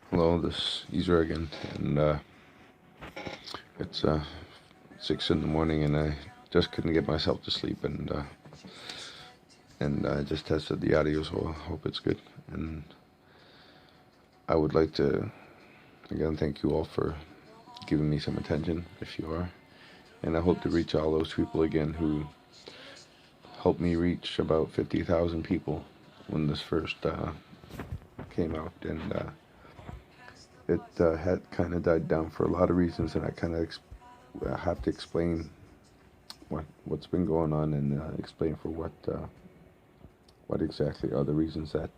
Hello, this is Ezer again, and it's 6 in the morning, and I just couldn't get myself to sleep, and I just tested the audio, so I hope it's good. And I would like to again thank you all for giving me some attention, if you are, and I hope to reach all those people again who helped me reach about 50,000 people when this first came out, and it had kind of died down for a lot of reasons, and I kind of have to explain what's been going on and explain for what exactly are the reasons that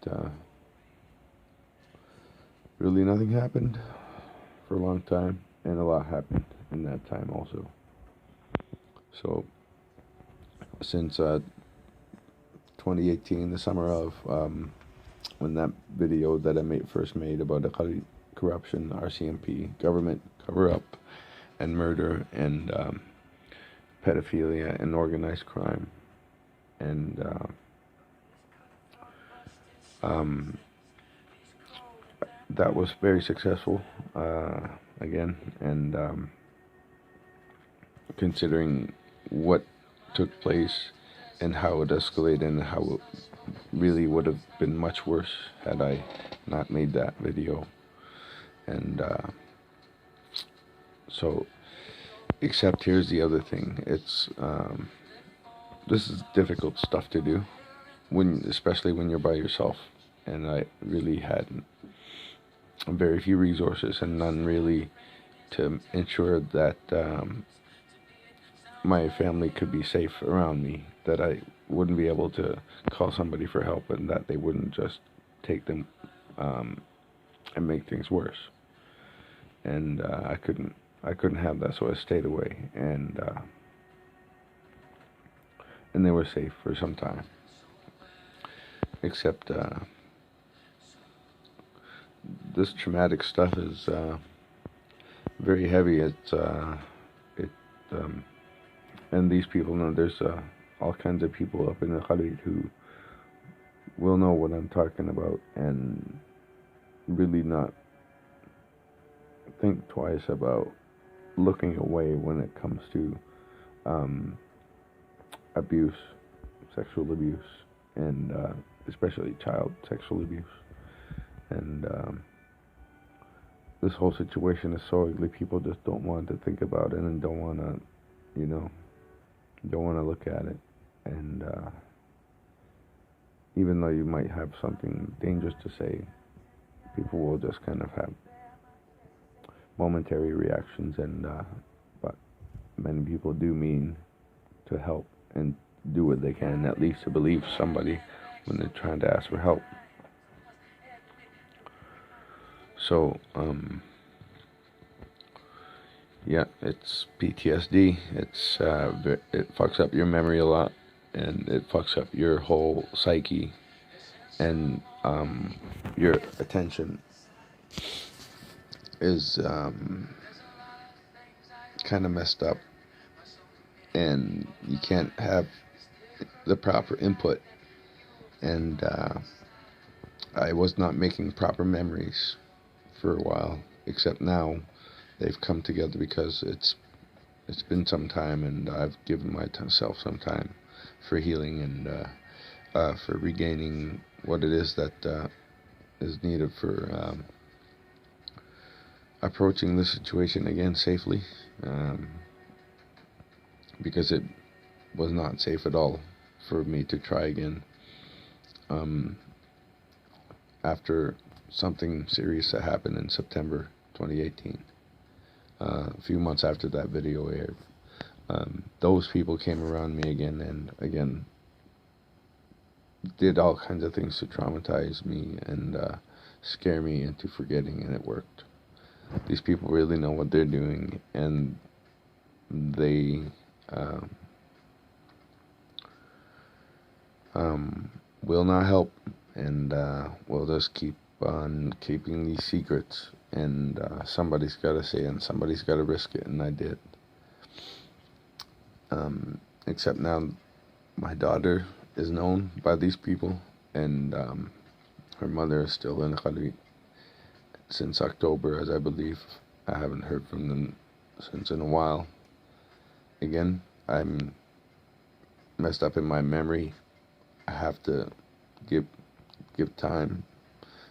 really nothing happened for a long time, and a lot happened in that time also. So since 2018, the summer of when that video that I first made about the corruption, RCMP, government cover up, and murder, and pedophilia and organized crime, and um, that was very successful again, and considering what took place and how it escalated and how it really would have been much worse had I not made that video. And so, except here's the other thing: it's this is difficult stuff to do especially when you're by yourself. And I really had very few resources and none really to ensure that my family could be safe around me, that I wouldn't be able to call somebody for help, and that they wouldn't just take them and make things worse. And I couldn't have that, so I stayed away, and they were safe for some time. Except this traumatic stuff is very heavy. It and these people know there's all kinds of people up in the Khalid who will know what I'm talking about and really not think twice about looking away when it comes to um, abuse, sexual abuse, and especially child sexual abuse. And this whole situation is so ugly, people just don't want to think about it and don't want to, you know, don't want to look at it. And even though you might have something dangerous to say, people will just kind of have momentary reactions. And but many people do mean to help and do what they can, at least to believe somebody when they're trying to ask for help. So, yeah, it's PTSD. It fucks up your memory a lot, and it fucks up your whole psyche, and your attention is kind of messed up, and you can't have the proper input. And I was not making proper memories for a while, except now they've come together because it's been some time, and I've given myself some time for healing and for regaining what it is that is needed for approaching the situation again safely, because it was not safe at all for me to try again after something serious that happened in September 2018. A few months after that video aired, those people came around me again and again, did all kinds of things to traumatize me and scare me into forgetting, and it worked. These people really know what they're doing, and they will not help, and will just keep on keeping these secrets. And somebody's got to say it, and somebody's got to risk it, and I did. Except now, my daughter is known by these people, and her mother is still in Khalid, since October, as I believe. I haven't heard from them since in a while. Again, I'm messed up in my memory. I have to give time.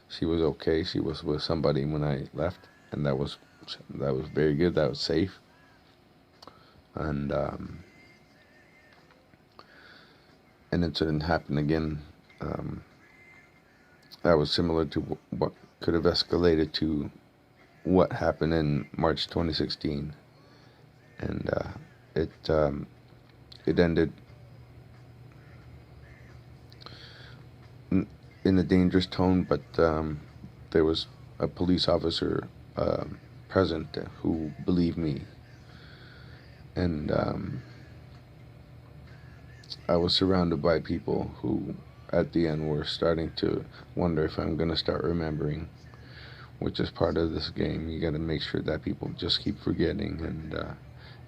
She was okay. She was with somebody when I left, and that was very good. That was safe. And an incident happened again. That was similar to what could have escalated to what happened in March 2016, and it ended in a dangerous tone. But there was a police officer present who believed me, and I was surrounded by people who at the end were starting to wonder if I'm going to start remembering, which is part of this game. You got to make sure that people just keep forgetting, and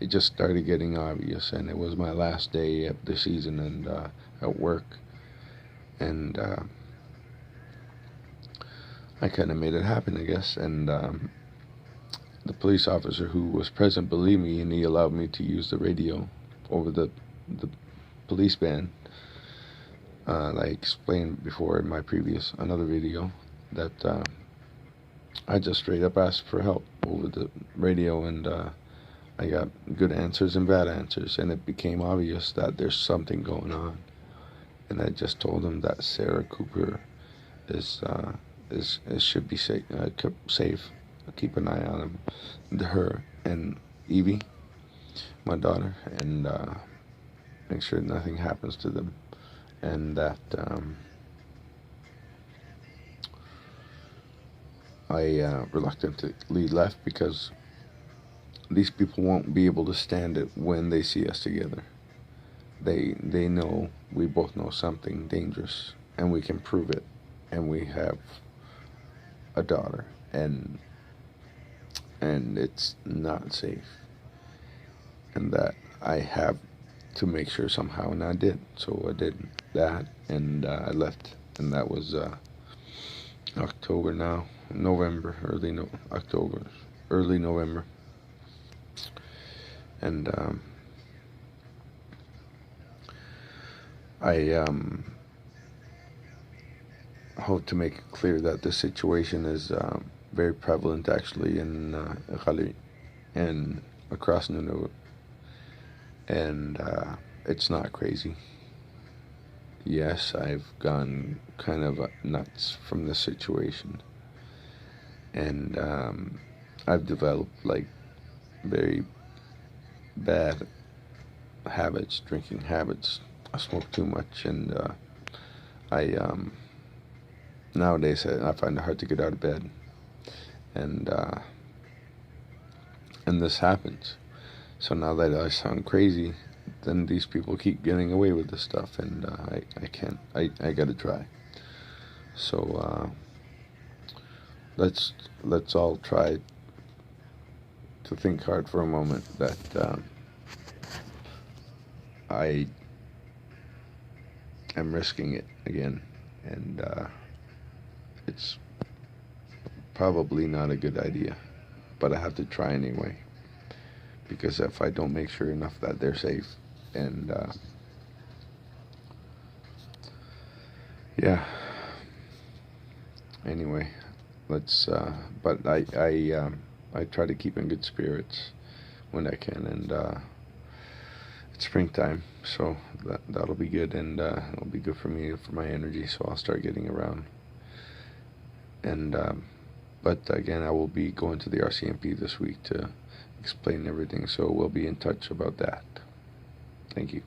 it just started getting obvious. And it was my last day of the season and at work, and I kind of made it happen, I guess. And the police officer who was present believed me, and he allowed me to use the radio over the police band. I explained before in my another video, that I just straight up asked for help over the radio, and I got good answers and bad answers, and it became obvious that there's something going on. And I just told them that Sarah Cooper is should be safe. Safe. Keep an eye on her and Evie, my daughter, and make sure nothing happens to them. And that I reluctantly left, because these people won't be able to stand it when they see us together. They know, we both know something dangerous, and we can prove it, and we have a daughter, and it's not safe, and that I have to make sure somehow, and I did. So I did that, and I left, and that was October now, November, October, early November, and I hope to make it clear that this situation is very prevalent actually in Khali and across Nunavut, and it's not crazy. Yes, I've gone kind of nuts from this situation, and I've developed like very bad habits, drinking habits. I smoke too much, and I nowadays I find it hard to get out of bed, and this happens. So now that I sound crazy, then these people keep getting away with this stuff, and I can't. I gotta try. So let's all try to think hard for a moment that I am risking it again, and it's probably not a good idea, but I have to try anyway, because if I don't make sure enough that they're safe, and yeah, anyway, let's but I try to keep in good spirits when I can, and it's springtime, so that'll be good, and it'll be good for me, for my energy, so I'll start getting around. And but again, I will be going to the RCMP this week to explain everything, so we'll be in touch about that. Thank you.